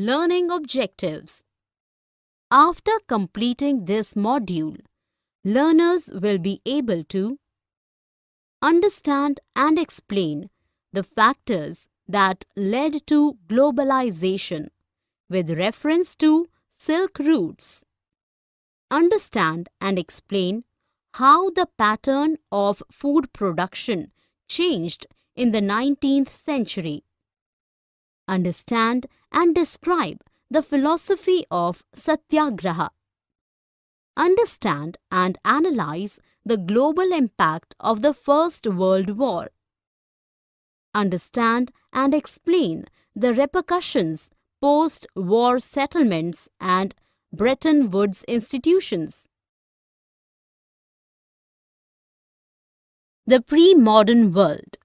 Learning objectives. After completing this module, learners will be able to understand and explain the factors that led to globalization with reference to Silk routes. Understand and explain how the pattern of food production changed in the 19th century. Understand and describe the philosophy of Satyagraha. Understand and analyze the global impact of the First World War. Understand and explain the repercussions post-war settlements and Bretton Woods institutions. The pre-modern world.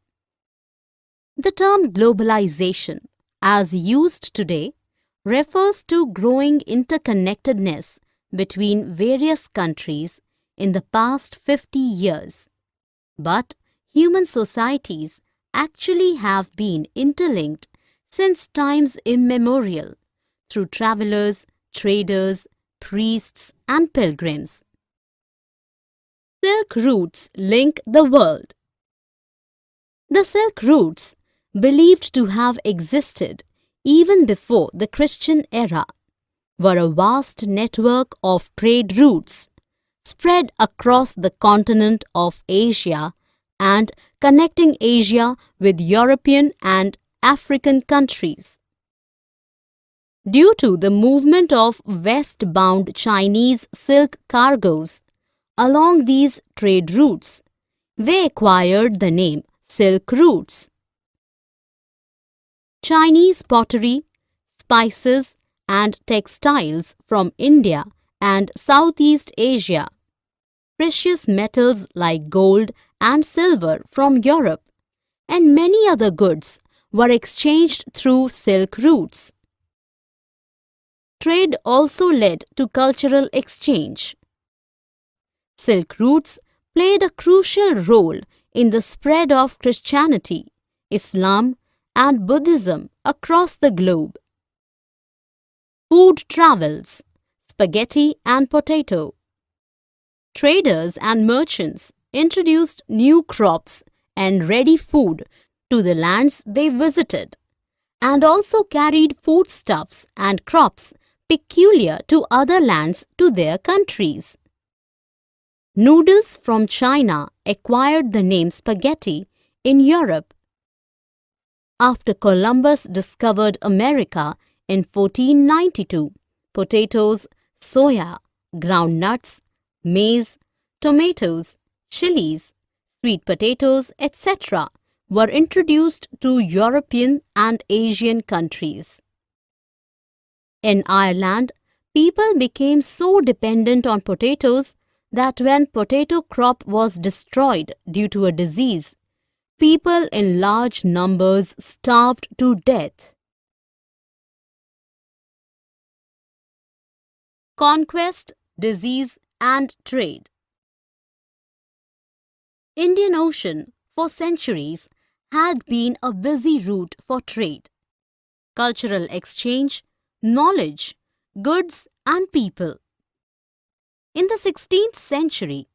The term globalization, as used today, refers to growing interconnectedness between various countries in the past 50 years. But human societies actually have been interlinked since times immemorial through travelers, traders, priests, and pilgrims. Silk routes link the world. The Silk routes, believed to have existed even before the Christian era, were a vast network of trade routes spread across the continent of Asia and connecting Asia with European and African countries. Due to the movement of westbound Chinese silk cargoes along these trade routes, they acquired the name Silk routes. Chinese pottery, spices, and textiles from India and Southeast Asia, precious metals like gold and silver from Europe, and many other goods were exchanged through silk routes. Trade also led to cultural exchange. Silk routes played a crucial role in the spread of Christianity, Islam, and Buddhism across the globe. Food travels, spaghetti and potato. Traders and merchants introduced new crops and ready food to the lands they visited, and also carried foodstuffs and crops peculiar to other lands to their countries. Noodles from China acquired the name spaghetti in Europe. After Columbus discovered America in 1492, potatoes, soya, groundnuts, maize, tomatoes, chilies, sweet potatoes, etc. were introduced to European and Asian countries. In Ireland, people became so dependent on potatoes that when potato crop was destroyed due to a disease, people in large numbers starved to death. Conquest, disease, and trade. Indian Ocean for centuries had been a busy route for trade, cultural exchange, knowledge, goods, and people. In the 16th century,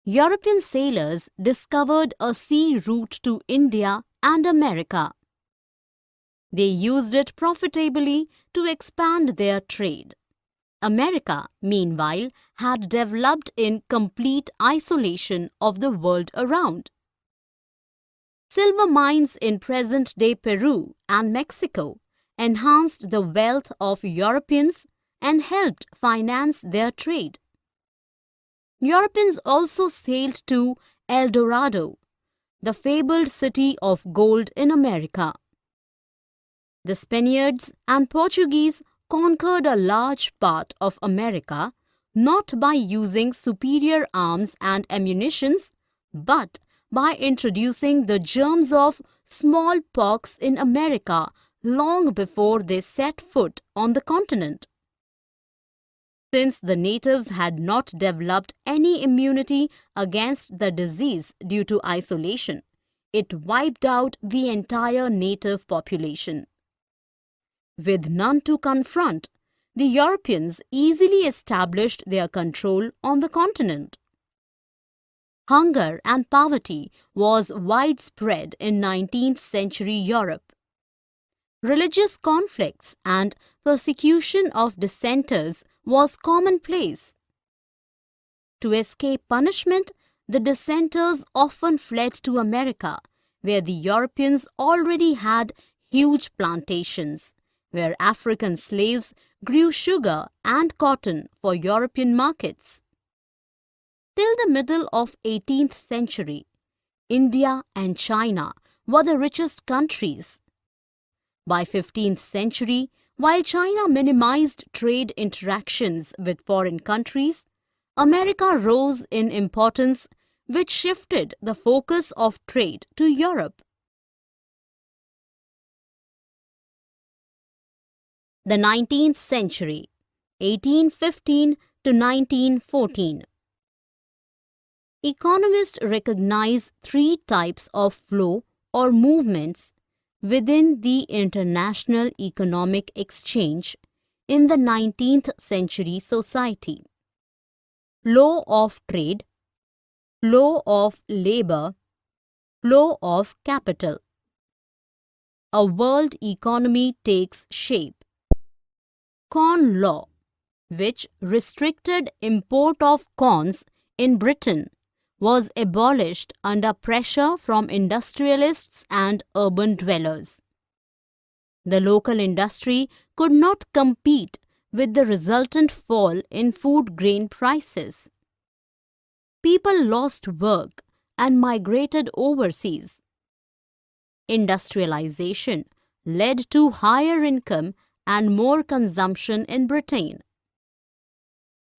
European sailors discovered a sea route to India and America. They used it profitably to expand their trade. America, meanwhile, had developed in complete isolation of the world around. Silver mines in present-day Peru and Mexico enhanced the wealth of Europeans and helped finance their trade. Europeans also sailed to El Dorado, the fabled city of gold in America. The Spaniards and Portuguese conquered a large part of America not by using superior arms and ammunitions, but by introducing the germs of smallpox in America long before they set foot on the continent. Since the natives had not developed any immunity against the disease due to isolation, it wiped out the entire native population. With none to confront, the Europeans easily established their control on the continent. Hunger and poverty was widespread in 19th century Europe. Religious conflicts and persecution of dissenters was commonplace. To escape punishment, the dissenters often fled to America, where the Europeans already had huge plantations, where African slaves grew sugar and cotton for European markets. Till the middle of 18th century, India and China were the richest countries. By 15th century, while China minimized trade interactions with foreign countries, America rose in importance, which shifted the focus of trade to Europe. The 19th century, 1815 to 1914. Economists recognize three types of flow or movements within the international economic exchange in the 19th century society: flow of trade, flow of labor, flow of capital. A world economy takes shape. Corn Law, which restricted import of corns in Britain, was abolished under pressure from industrialists and urban dwellers. The local industry could not compete with the resultant fall in food grain prices. People lost work and migrated overseas. Industrialization led to higher income and more consumption in Britain.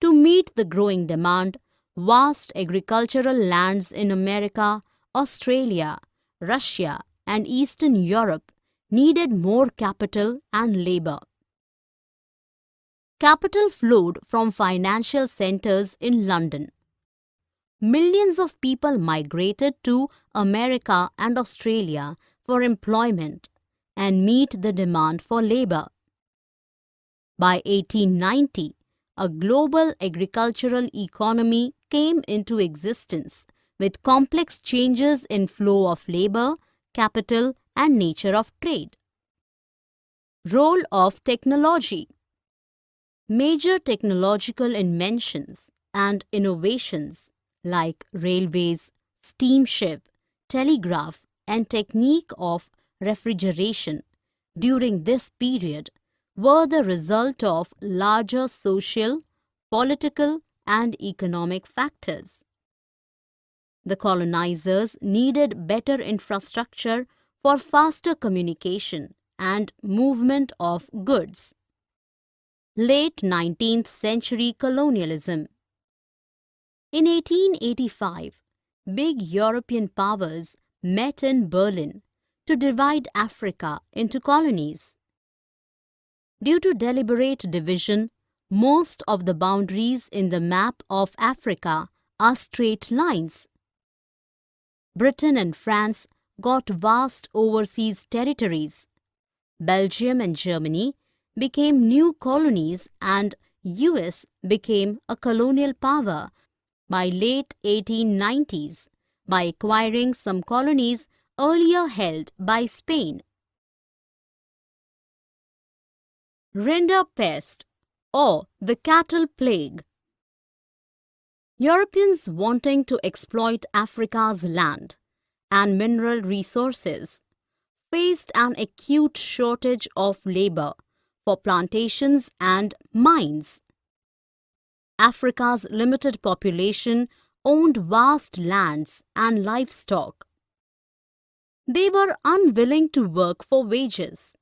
To meet the growing demand, vast agricultural lands in America, Australia, Russia, and Eastern Europe needed more capital and labor. Capital flowed from financial centers in London. Millions of people migrated to America and Australia for employment and meet the demand for labor. By 1890, a global agricultural economy came into existence with complex changes in flow of labor, capital, and nature of trade. Role of technology. Major technological inventions and innovations like railways, steamship, telegraph, and technique of refrigeration during this period were the result of larger social, political, and economic factors. The colonizers needed better infrastructure for faster communication and movement of goods. Late 19th century colonialism. In 1885, big European powers met in Berlin to divide Africa into colonies. Due to deliberate division, most of the boundaries in the map of Africa are straight lines. Britain and France got vast overseas territories. Belgium and Germany became new colonies and US became a colonial power by late 1890s by acquiring some colonies earlier held by Spain. Rinderpest or the cattle plague. Europeans wanting to exploit Africa's land and mineral resources faced an acute shortage of labor for plantations and mines. Africa's limited population owned vast lands and livestock. They were unwilling to work for wages.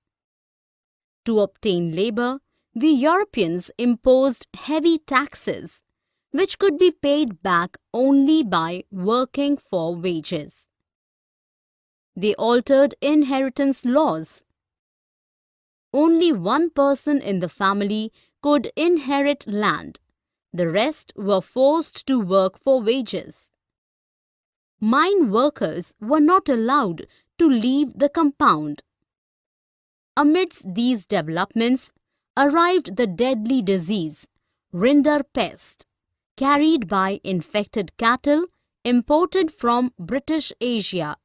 To obtain labor, the Europeans imposed heavy taxes, which could be paid back only by working for wages. They altered inheritance laws. Only one person in the family could inherit land. The rest were forced to work for wages. Mine workers were not allowed to leave the compound. Amidst these developments arrived the deadly disease, Rinderpest, carried by infected cattle imported from British Asia.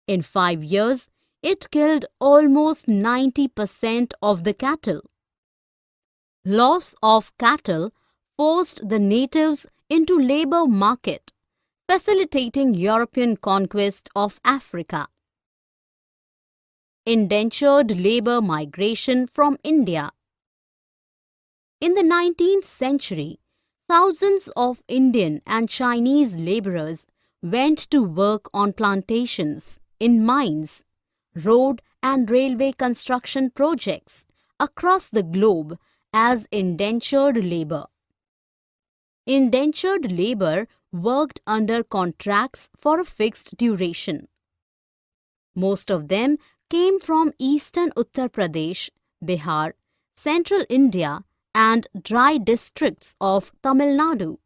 In 5 years, it killed almost 90% of the cattle. Loss of cattle forced the natives into labor market, facilitating European conquest of Africa. Indentured labor migration from India. In the 19th century, thousands of Indian and Chinese laborers went to work on plantations, in mines, road and railway construction projects across the globe as indentured labor. Indentured labor worked under contracts for a fixed duration. Most of them came from eastern Uttar Pradesh, Bihar, central India and dry districts of Tamil Nadu.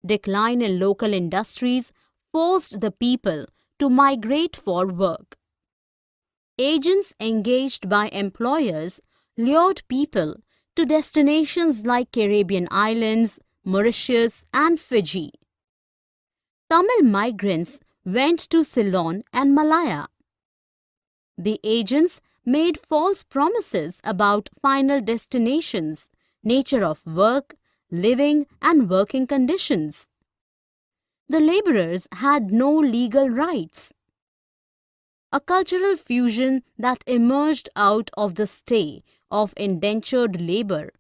Decline in local industries forced the people to migrate for work. Agents engaged by employers lured people to destinations like Caribbean islands, Mauritius and Fiji. Tamil migrants went to Ceylon and Malaya. The agents made false promises about final destinations, nature of work, living and working conditions. The laborers had no legal rights. A cultural fusion that emerged out of the stay of indentured labor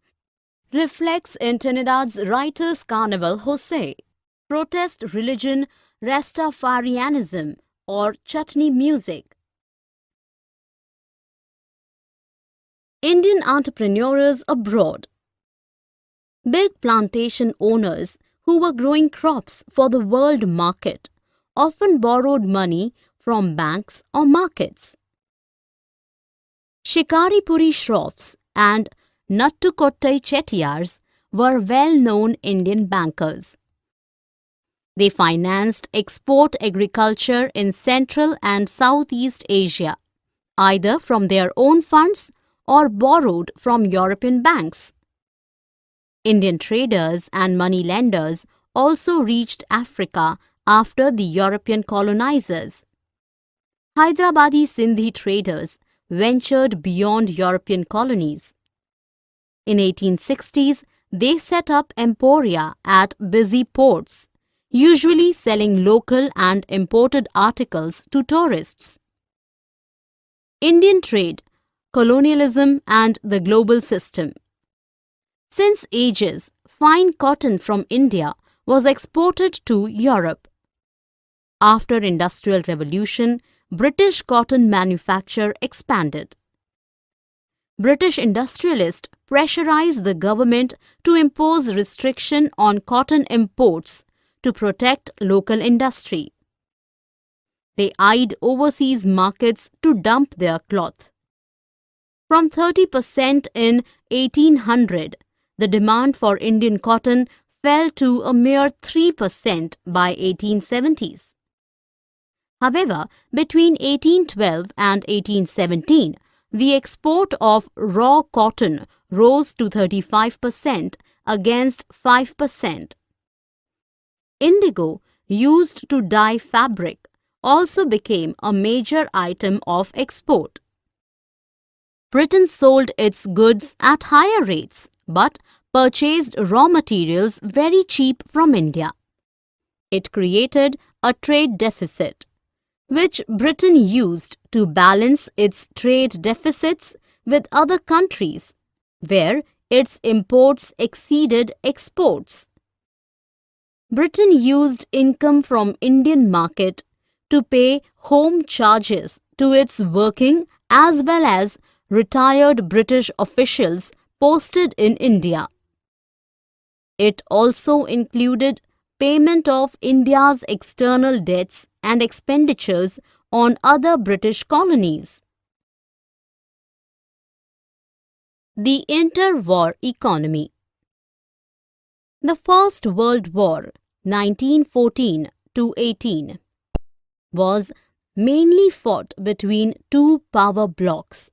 reflects in Trinidad's Writers' Carnival Jose, protest religion Rastafarianism or chutney music. Indian entrepreneurs abroad. Big plantation owners who were growing crops for the world market often borrowed money from banks or markets. Shikaripuri Shroffs and Nattukottai Chettiars were well-known Indian bankers. They financed export agriculture in Central and Southeast Asia, either from their own funds or borrowed from European banks. Indian traders and moneylenders also reached Africa after the European colonizers. Hyderabadi Sindhi traders ventured beyond European colonies. In 1860s, they set up emporia at busy ports, usually selling local and imported articles to tourists. Indian trade, colonialism and the global system. Since ages, fine cotton from India was exported to Europe. After Industrial Revolution, British cotton manufacture expanded. British industrialists pressurized the government to impose restriction on cotton imports to protect local industry. They eyed overseas markets to dump their cloth. From 30% in 1800, the demand for Indian cotton fell to a mere 3% by 1870s. However, between 1812 and 1817, the export of raw cotton rose to 35% against 5%. Indigo, used to dye fabric, also became a major item of export. Britain sold its goods at higher rates but purchased raw materials very cheap from India. It created a trade deficit, which Britain used to balance its trade deficits with other countries, where its imports exceeded exports. Britain used income from Indian market to pay home charges to its working as well as retired British officials posted in India. It also included payment of India's external debts and expenditures on other British colonies. The interwar economy. The First World War, 1914 to 18, was mainly fought between two power blocs.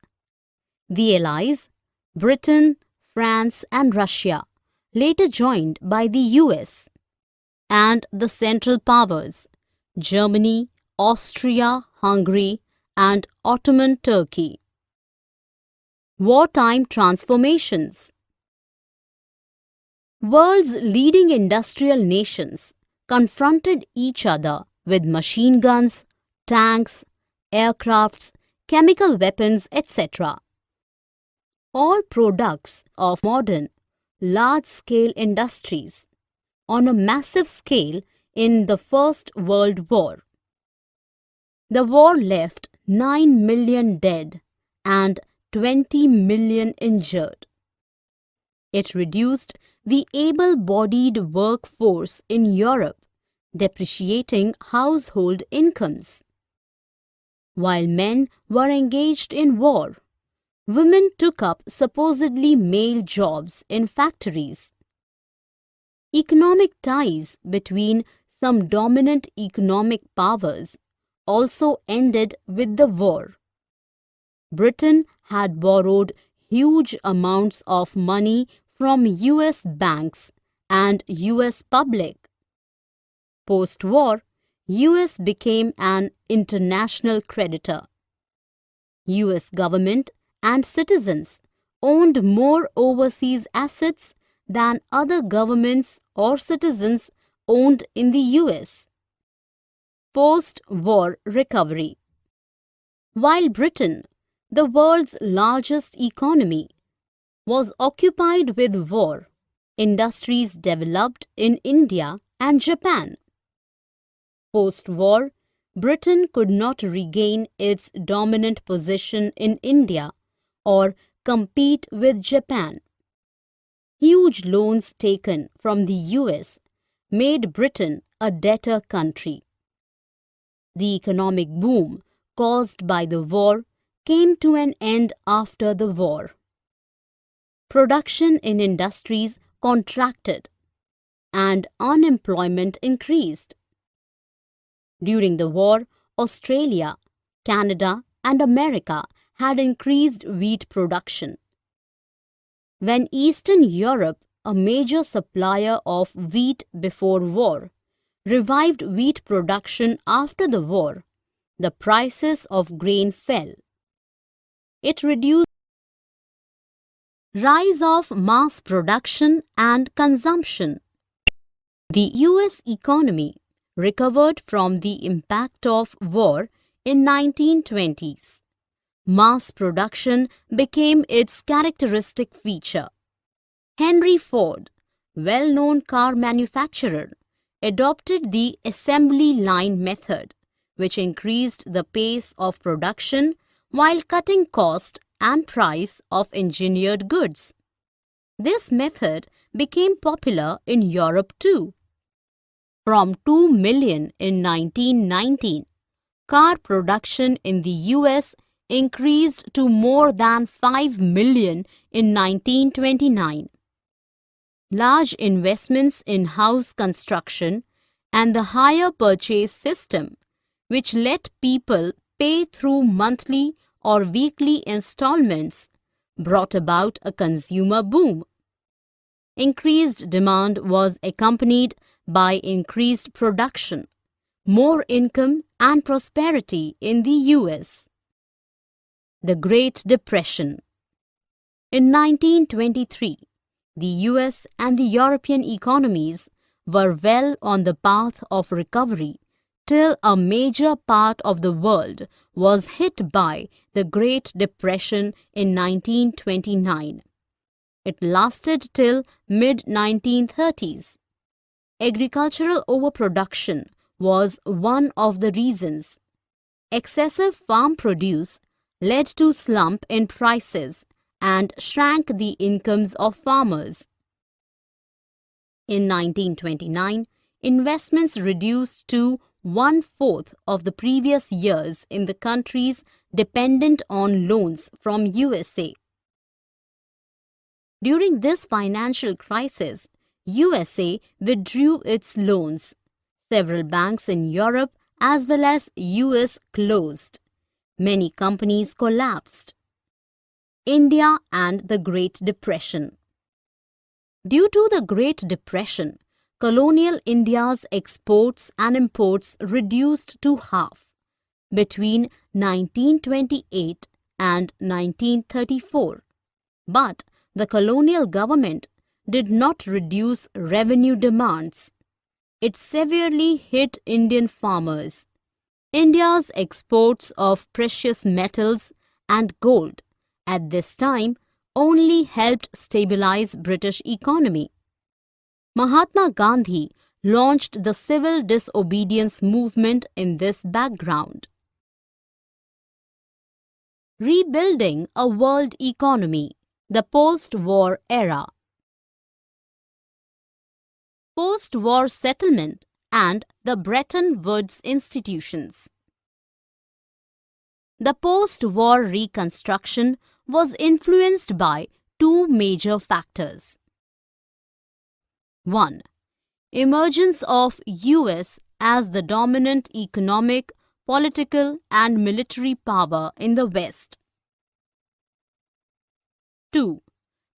The Allies, Britain, France, and Russia, later joined by the US, and the Central Powers, Germany, Austria, Hungary, and Ottoman Turkey. Wartime transformations. World's leading industrial nations confronted each other with machine guns, tanks, aircrafts, chemical weapons, etc. All products of modern, large-scale industries on a massive scale in the First World War. The war left 9 million dead and 20 million injured. It reduced the able-bodied workforce in Europe, depreciating household incomes. While men were engaged in war, women took up supposedly male jobs in factories. Economic ties between some dominant economic powers also ended with the war. Britain had borrowed huge amounts of money from US banks and US public. Post-war, US became an international creditor. US government and citizens owned more overseas assets than other governments or citizens owned in the US. Post-war recovery. While Britain, the world's largest economy, was occupied with war, industries developed in India and Japan. Post-war, Britain could not regain its dominant position in India or compete with Japan. Huge loans taken from the US made Britain a debtor country. The economic boom caused by the war came to an end after the war. Production in industries contracted and unemployment increased. During the war, Australia, Canada, and America had increased wheat production. When Eastern Europe, a major supplier of wheat before war, revived wheat production after the war, the prices of grain fell. It reduced rise of mass production and consumption. The US economy recovered from the impact of war in 1920s. Mass production became its characteristic feature. Henry Ford, well-known car manufacturer, adopted the assembly line method, which increased the pace of production while cutting cost and price of engineered goods. This method became popular in Europe too. From 2 million in 1919, car production in the US increased to more than 5 million in 1929. Large investments in house construction and the hire purchase system, which let people pay through monthly or weekly installments, brought about a consumer boom. Increased demand was accompanied by increased production, more income and prosperity in the US. The Great Depression. In 1923, the US and the European economies were well on the path of recovery till a major part of the world was hit by the Great Depression in 1929. It lasted till mid-1930s. Agricultural overproduction was one of the reasons. Excessive farm produce led to slump in prices and shrank the incomes of farmers. In 1929, investments reduced to one-fourth of the previous years in the countries dependent on loans from USA. During this financial crisis, USA withdrew its loans. Several banks in Europe as well as US closed. Many companies collapsed. India and the Great Depression. Due to the Great Depression, colonial India's exports and imports reduced to half between 1928 and 1934. But the colonial government did not reduce revenue demands. It severely hit Indian farmers. India's exports of precious metals and gold at this time only helped stabilize British economy. Mahatma Gandhi launched the civil disobedience movement in this background. Rebuilding a world economy, the post-war era. Post-war settlement and the Bretton Woods institutions. The post-war reconstruction was influenced by two major factors. 1. Emergence of US as the dominant economic, political and military power in the West. 2.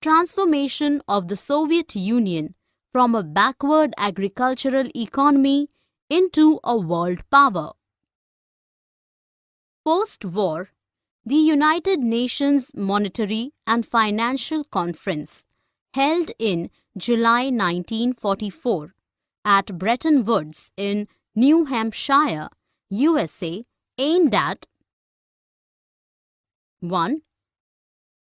Transformation of the Soviet Union from a backward agricultural economy into a world power. Post-war, the United Nations Monetary and Financial Conference, held in July 1944 at Bretton Woods in New Hampshire, USA, aimed at 1.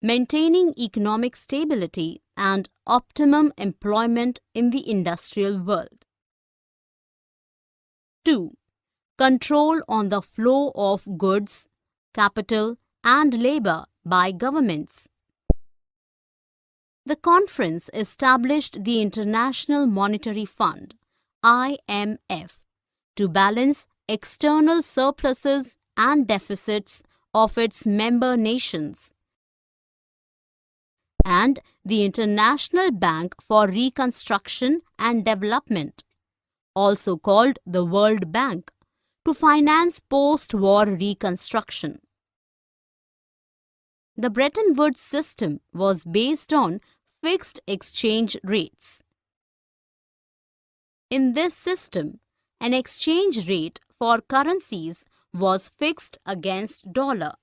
Maintaining economic stability and optimum employment in the industrial world. 2. Control on the flow of goods, capital and labor by governments. The conference established the International Monetary Fund, IMF, to balance external surpluses and deficits of its member nations, and the International Bank for Reconstruction and Development, also called the World Bank, to finance post-war reconstruction. The Bretton Woods system was based on fixed exchange rates. In this system, an exchange rate for currencies was fixed against dollar.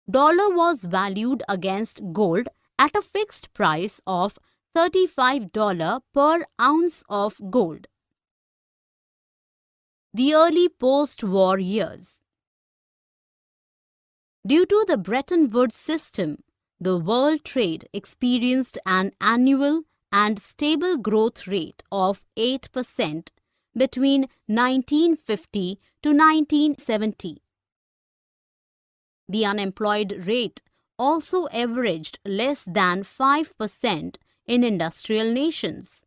Dollar was valued against gold at a fixed price of $35 per ounce of gold. The early post-war years. Due to the Bretton Woods system, the world trade experienced an annual and stable growth rate of 8% between 1950 to 1970. The unemployed rate also averaged less than 5% in industrial nations.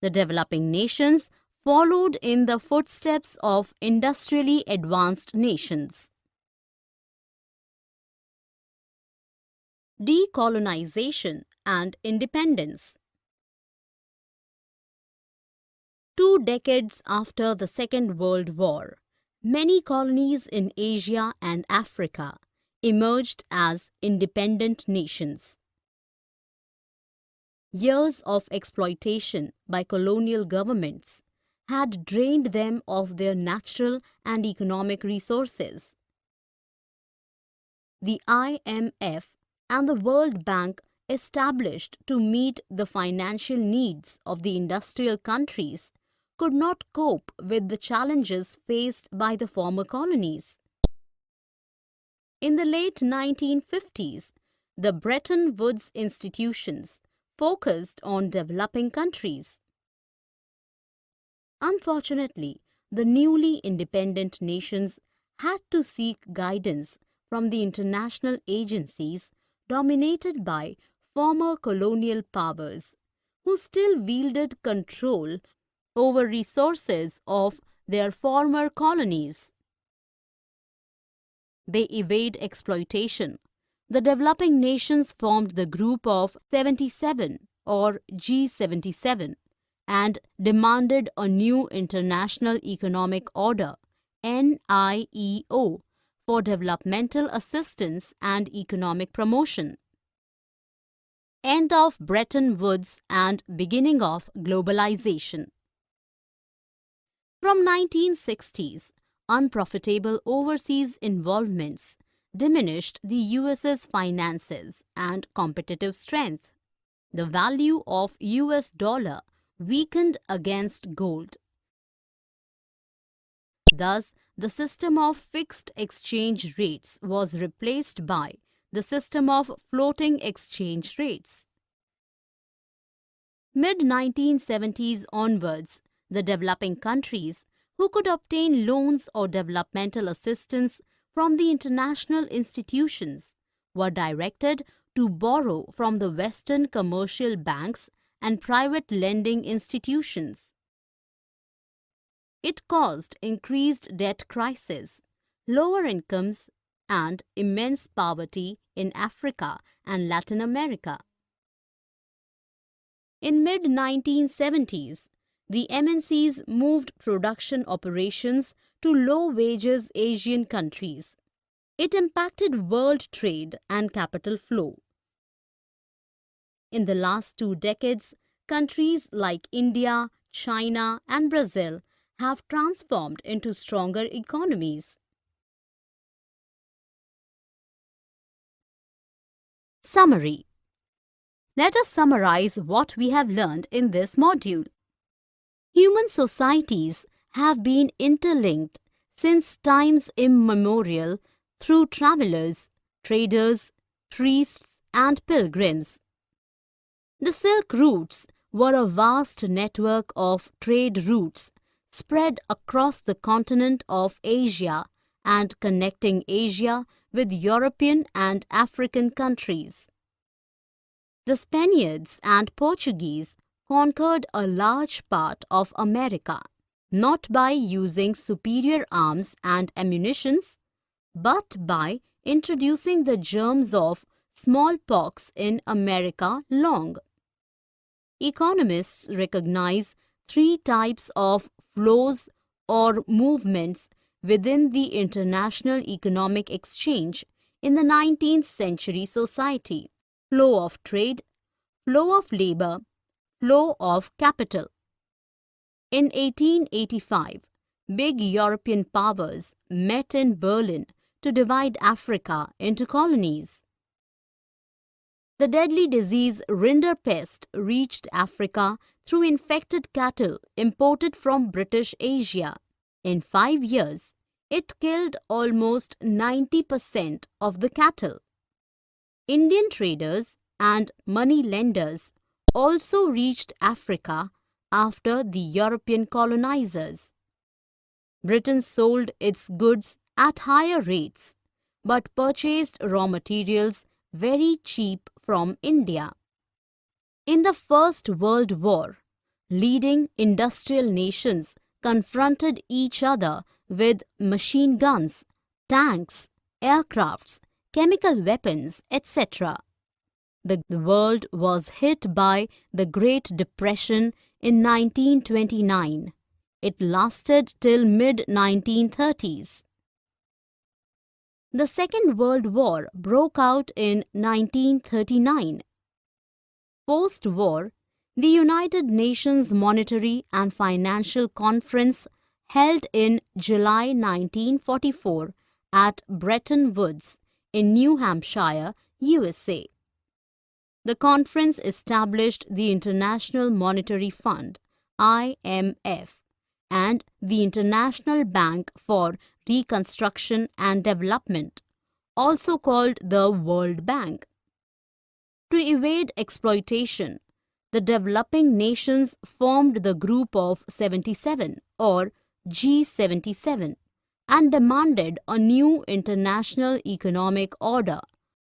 The developing nations followed in the footsteps of industrially advanced nations. Decolonization and independence. 2 decades after the Second World War, many colonies in Asia and Africa emerged as independent nations. Years of exploitation by colonial governments had drained them of their natural and economic resources. The IMF and the World Bank, established to meet the financial needs of the industrial countries, could not cope with the challenges faced by the former colonies. In the late 1950s, the Bretton Woods institutions focused on developing countries. Unfortunately, the newly independent nations had to seek guidance from the international agencies dominated by former colonial powers, who still wielded control over resources of their former colonies. They evade exploitation. The developing nations formed the Group of 77 or G77, and demanded a new International Economic Order (NIEO) for developmental assistance and economic promotion. End of Bretton Woods and beginning of globalization. From 1960s, unprofitable overseas involvements diminished the US's finances and competitive strength. The value of US dollar weakened against gold. Thus, the system of fixed exchange rates was replaced by the system of floating exchange rates. Mid-1970s onwards, the developing countries who could obtain loans or developmental assistance from the international institutions were directed to borrow from the Western commercial banks and private lending institutions. It caused increased debt crisis, lower incomes, and immense poverty in Africa and Latin America. In mid-1970s, the MNCs moved production operations to low-wages Asian countries. It impacted world trade and capital flow. In the last 2 decades, countries like India, China, and Brazil have transformed into stronger economies. Summary. Let us summarize what we have learned in this module. Human societies have been interlinked since times immemorial through travelers, traders, priests, and pilgrims. The Silk Routes were a vast network of trade routes spread across the continent of Asia and connecting Asia with European and African countries. The Spaniards and Portuguese conquered a large part of America, not by using superior arms and ammunitions, but by introducing the germs of smallpox in America long. Economists recognize 3 types of flows or movements within the international economic exchange in the 19th century society: flow of trade, flow of labor, flow of capital. In 1885, big European powers met in Berlin to divide Africa into colonies. The deadly disease Rinderpest reached Africa through infected cattle imported from British Asia. In 5 years, it killed almost 90% of the cattle. Indian traders and money lenders also reached Africa after the European colonizers. Britain sold its goods at higher rates, but purchased raw materials very cheap from India. In the First World War, leading industrial nations confronted each other with machine guns, tanks, aircrafts, chemical weapons, etc. The world was hit by the Great Depression in 1929. It lasted till mid-1930s. The Second World War broke out in 1939. Post-war, the United Nations Monetary and Financial Conference held in July 1944 at Bretton Woods in New Hampshire, USA. The conference established the International Monetary Fund, IMF, and the International Bank for Reconstruction and Development, also called the World Bank. To evade exploitation, the developing nations formed the Group of 77 or G77 and demanded a new international economic order